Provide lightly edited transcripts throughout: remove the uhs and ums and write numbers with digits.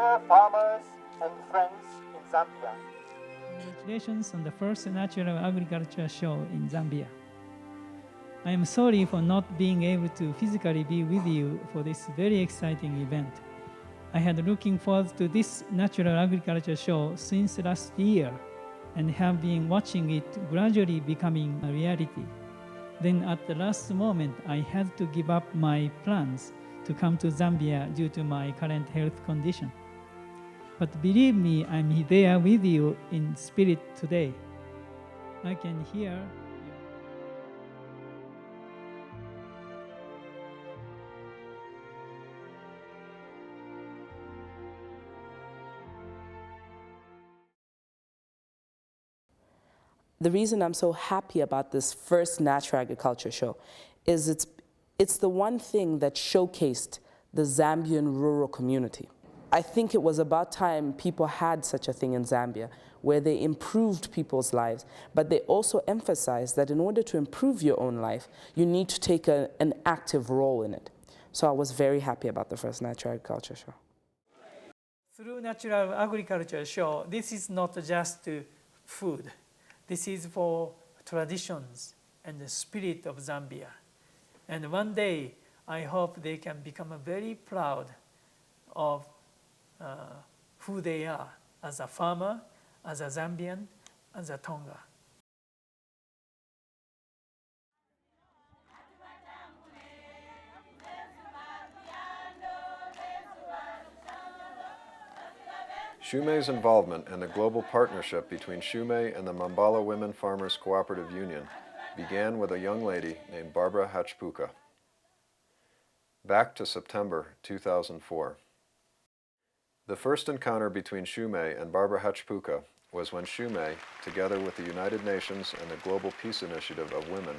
dear farmers and friends in Zambia. Congratulations on the first natural agriculture show in Zambia. I am sorry for not being able to physically be with you for this very exciting event. I had looking forward to this natural agriculture show since last year and have been watching it gradually becoming a reality. Then at the last moment, I had to give up my plans to come to Zambia due to my current health condition. But believe me, I'm there with you in spirit today. I can hear you. The reason I'm so happy about this first natural agriculture show is it's the one thing that showcased the Zambian rural community. I think it was about time people had such a thing in Zambia, where they improved people's lives, but they also emphasized that in order to improve your own life, you need to take an active role in it. So I was very happy about the first natural agriculture show. Through natural agriculture show, this is not just food. This is for traditions and the spirit of Zambia. And one day, I hope they can become very proud of who they are as a farmer, as a Zambian, as a Tonga. Shumei's involvement in the global partnership between Shumei and the Mambala Women Farmers Cooperative Union began with a young lady named Barbara Hachpuka. Back to September 2004. The first encounter between Shumei and Barbara Hachpuka was when Shumei, together with the United Nations and the Global Peace Initiative of Women,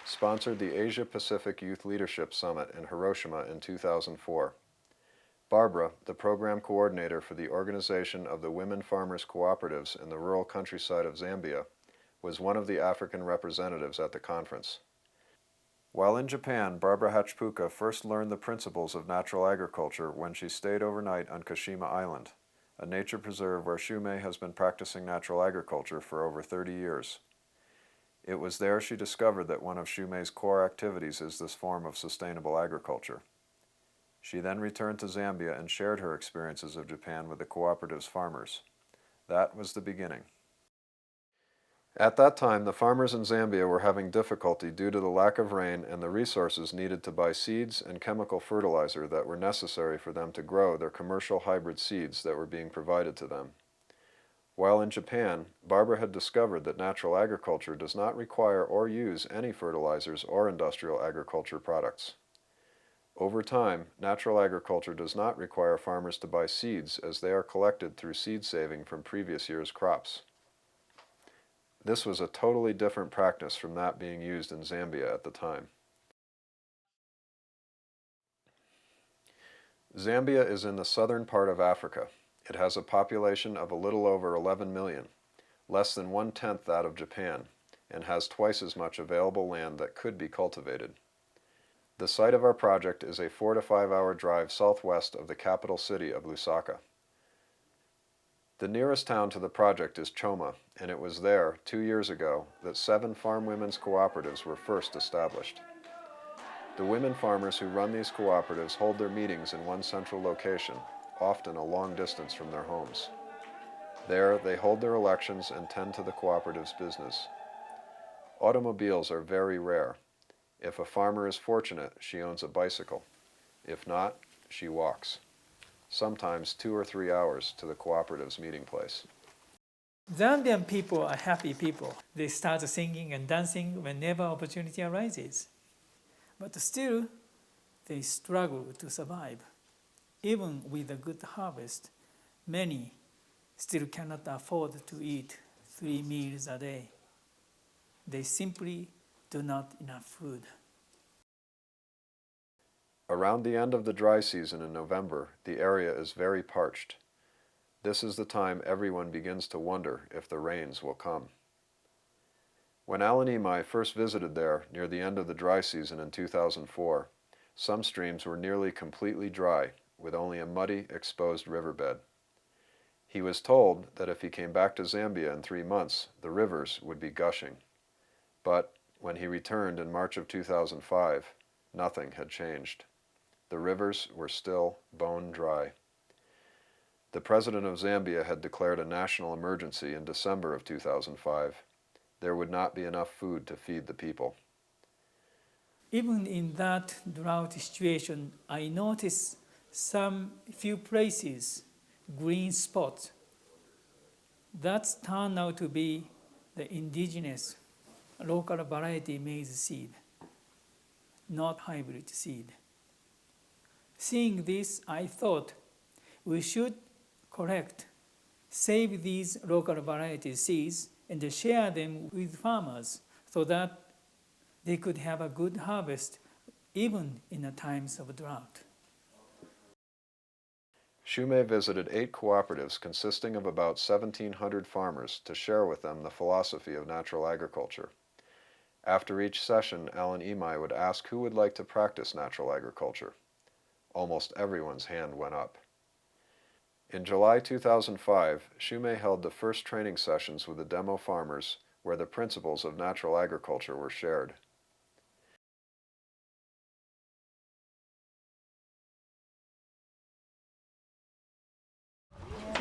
sponsored the Asia-Pacific Youth Leadership Summit in Hiroshima in 2004. Barbara, the program coordinator for the organization of the Women Farmers Cooperatives in the rural countryside of Zambia, was one of the African representatives at the conference. While in Japan, Barbara Hachpuka first learned the principles of natural agriculture when she stayed overnight on Kashima Island, a nature preserve where Shumei has been practicing natural agriculture for over 30 years. It was there she discovered that one of Shumei's core activities is this form of sustainable agriculture. She then returned to Zambia and shared her experiences of Japan with the cooperative's farmers. That was the beginning. At that time, the farmers in Zambia were having difficulty due to the lack of rain and the resources needed to buy seeds and chemical fertilizer that were necessary for them to grow their commercial hybrid seeds that were being provided to them. While in Japan, Barbara had discovered that natural agriculture does not require or use any fertilizers or industrial agriculture products. Over time, natural agriculture does not require farmers to buy seeds as they are collected through seed saving from previous year's crops. This was a totally different practice from that being used in Zambia at the time. Zambia is in the southern part of Africa. It has a population of a little over 11 million, less than 1/10 that of Japan, and has twice as much available land that could be cultivated. The site of our project is a 4 to 5 hour drive southwest of the capital city of Lusaka. The nearest town to the project is Choma, and it was there, 2 years ago, that 7 farm women's cooperatives were first established. The women farmers who run these cooperatives hold their meetings in one central location, often a long distance from their homes. There, they hold their elections and tend to the cooperative's business. Automobiles are very rare. If a farmer is fortunate, she owns a bicycle. If not, she walks. Sometimes 2 or 3 hours to the cooperative's meeting place. Zambian people are happy people. They start singing and dancing whenever opportunity arises. But still, they struggle to survive. Even with a good harvest, many still cannot afford to eat 3 meals a day. They simply do not enough food. Around the end of the dry season in November, the area is very parched. This is the time everyone begins to wonder if the rains will come. When Alan Imai first visited there near the end of the dry season in 2004, some streams were nearly completely dry, with only a muddy, exposed riverbed. He was told that if he came back to Zambia in 3 months, the rivers would be gushing. But when he returned in March of 2005, nothing had changed. The rivers were still bone dry. The president of Zambia had declared a national emergency in December of 2005. There would not be enough food to feed the people. Even in that drought situation, I noticed some few places, green spots. That's turned out to be the indigenous local variety maize seed, not hybrid seed. Seeing this, I thought we should save these local variety seeds and share them with farmers so that they could have a good harvest even in the times of drought. Shumei visited 8 cooperatives consisting of about 1,700 farmers to share with them the philosophy of natural agriculture. After each session, Alan Imai would ask who would like to practice natural agriculture. Almost everyone's hand went up. In July 2005, Shumei held the first training sessions with the demo farmers where the principles of natural agriculture were shared.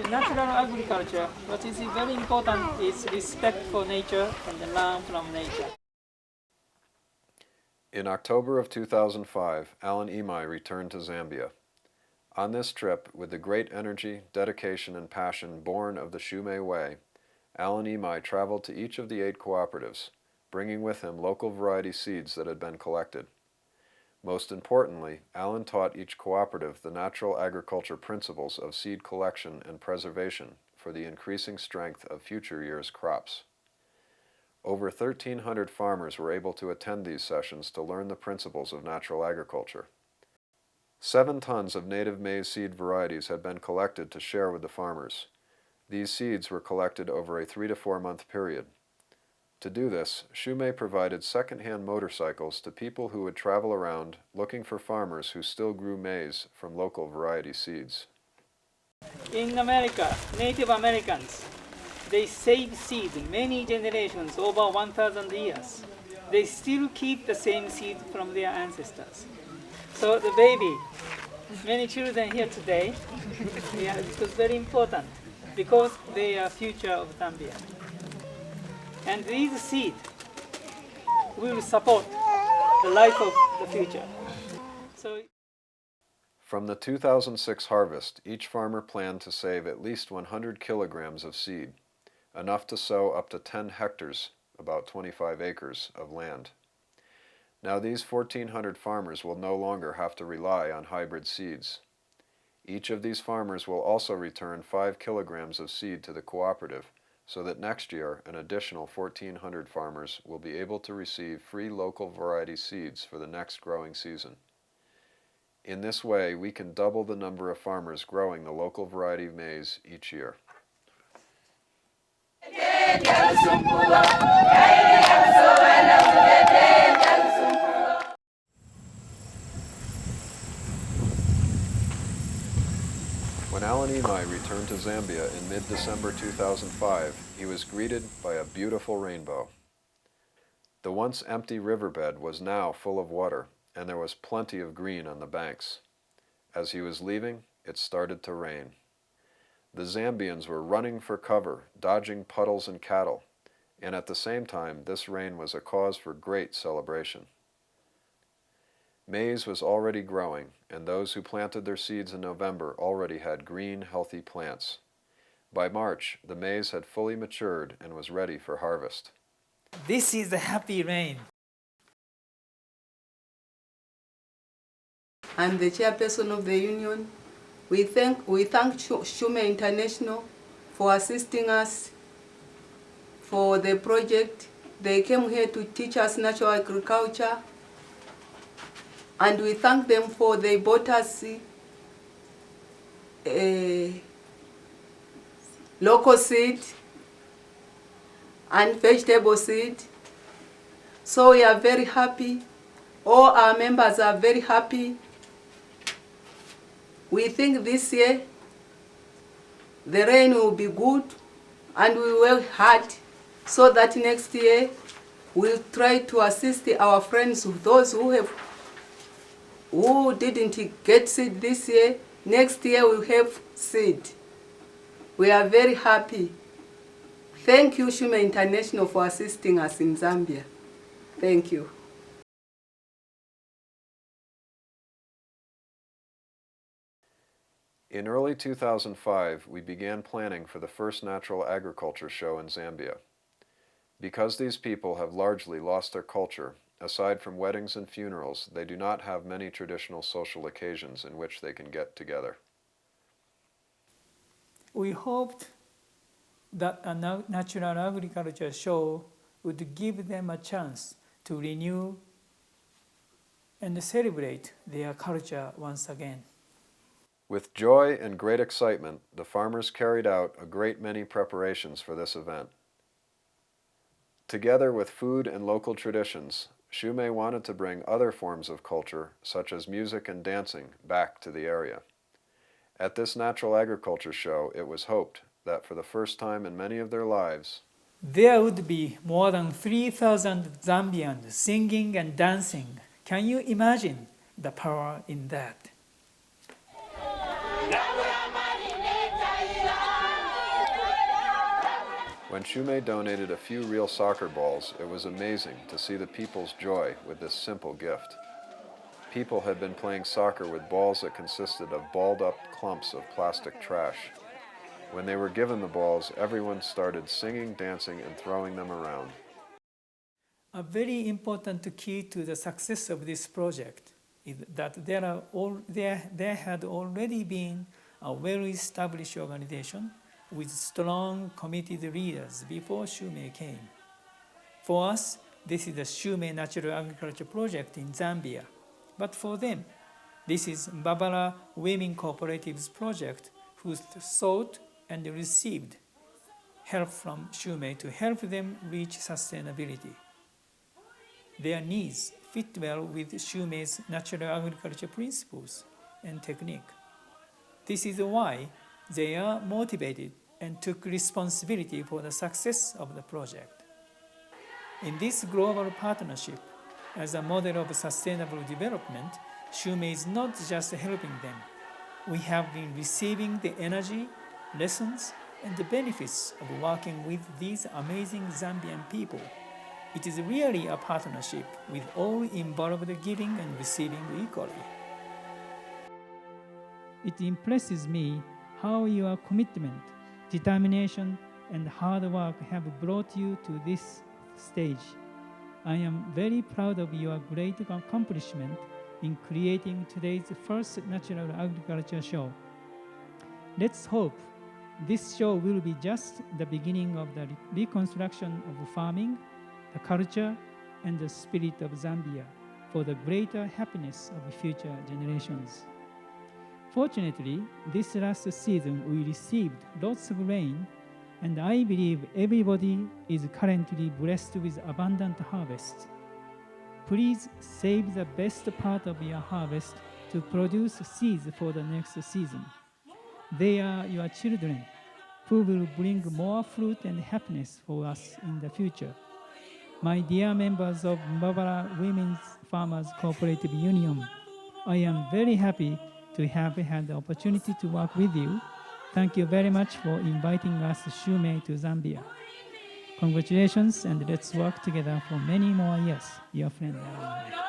In natural agriculture, what is very important is respect for nature and learn from nature. In October of 2005, Alan Imai returned to Zambia. On this trip, with the great energy, dedication, and passion born of the Shumei Way, Alan Imai traveled to each of the 8 cooperatives, bringing with him local variety seeds that had been collected. Most importantly, Alan taught each cooperative the natural agriculture principles of seed collection and preservation for the increasing strength of future years' crops. Over 1,300 farmers were able to attend these sessions to learn the principles of natural agriculture. 7 tons of native maize seed varieties had been collected to share with the farmers. These seeds were collected over a 3 to 4 month period. To do this, Shumei provided second-hand motorcycles to people who would travel around looking for farmers who still grew maize from local variety seeds. In America, Native Americans, they save seed many generations, over 1,000 years. They still keep the same seed from their ancestors. So the baby, many children here today, it was very important because they are future of Zambia. And these seeds will support the life of the future. From the 2006 harvest, each farmer planned to save at least 100 kilograms of seed, enough to sow up to 10 hectares, about 25 acres, of land. Now these 1,400 farmers will no longer have to rely on hybrid seeds. Each of these farmers will also return 5 kilograms of seed to the cooperative, so that next year an additional 1,400 farmers will be able to receive free local variety seeds for the next growing season. In this way, we can double the number of farmers growing the local variety maize each year. When Alan Imai returned to Zambia in mid-December 2005, he was greeted by a beautiful rainbow. The once empty riverbed was now full of water, and there was plenty of green on the banks. As he was leaving, it started to rain. The Zambians were running for cover, dodging puddles and cattle, and at the same time this rain was a cause for great celebration. Maize was already growing, and those who planted their seeds in November already had green, healthy plants. By March, the maize had fully matured and was ready for harvest. This is the happy rain. I'm the chairperson of the union. We thank Shumei International for assisting us for the project. They came here to teach us natural agriculture, and we thank them for they bought us local seed and vegetable seed. So we are very happy. All our members are very happy. We think this year the rain will be good and we work hard so that next year we'll try to assist our friends, those who didn't get seed this year. Next year we'll have seed. We are very happy. Thank you, Shume International, for assisting us in Zambia. Thank you. In early 2005, we began planning for the first natural agriculture show in Zambia. Because these people have largely lost their culture, aside from weddings and funerals, they do not have many traditional social occasions in which they can get together. We hoped that a natural agriculture show would give them a chance to renew and celebrate their culture once again. With joy and great excitement, the farmers carried out a great many preparations for this event. Together with food and local traditions, Shume wanted to bring other forms of culture, such as music and dancing, back to the area. At this natural agriculture show, it was hoped that for the first time in many of their lives, there would be more than 3,000 Zambians singing and dancing. Can you imagine the power in that? When Shume donated a few real soccer balls, it was amazing to see the people's joy with this simple gift. People had been playing soccer with balls that consisted of balled-up clumps of plastic trash. When they were given the balls, everyone started singing, dancing, and throwing them around. A very important key to the success of this project is that there had already been a well-established organization with strong committed leaders before Shume came. For us, this is the Shume Natural Agriculture Project in Zambia. But for them, this is Mbabala Women Cooperatives Project, who sought and received help from Shume to help them reach sustainability. Their needs fit well with Shume's natural agriculture principles and technique. This is why they are motivated and took responsibility for the success of the project. In this global partnership, as a model of sustainable development, Shume is not just helping them. We have been receiving the energy, lessons, and the benefits of working with these amazing Zambian people. It is really a partnership with all involved giving and receiving equally. It impresses me how your commitment, determination, and hard work have brought you to this stage. I am very proud of your great accomplishment in creating today's first natural agriculture show. Let's hope this show will be just the beginning of the reconstruction of farming, the culture, and the spirit of Zambia for the greater happiness of future generations. Fortunately, this last season we received lots of rain, and I believe everybody is currently blessed with abundant harvest. Please save the best part of your harvest to produce seeds for the next season. They are your children who will bring more fruit and happiness for us in the future. My dear members of Mbabala Women's Farmers Cooperative Union, I am very happy to have had the opportunity to work with you. Thank you very much for inviting us, Shume, to Zambia. Congratulations, and let's work together for many more years. Your friend, Aaron.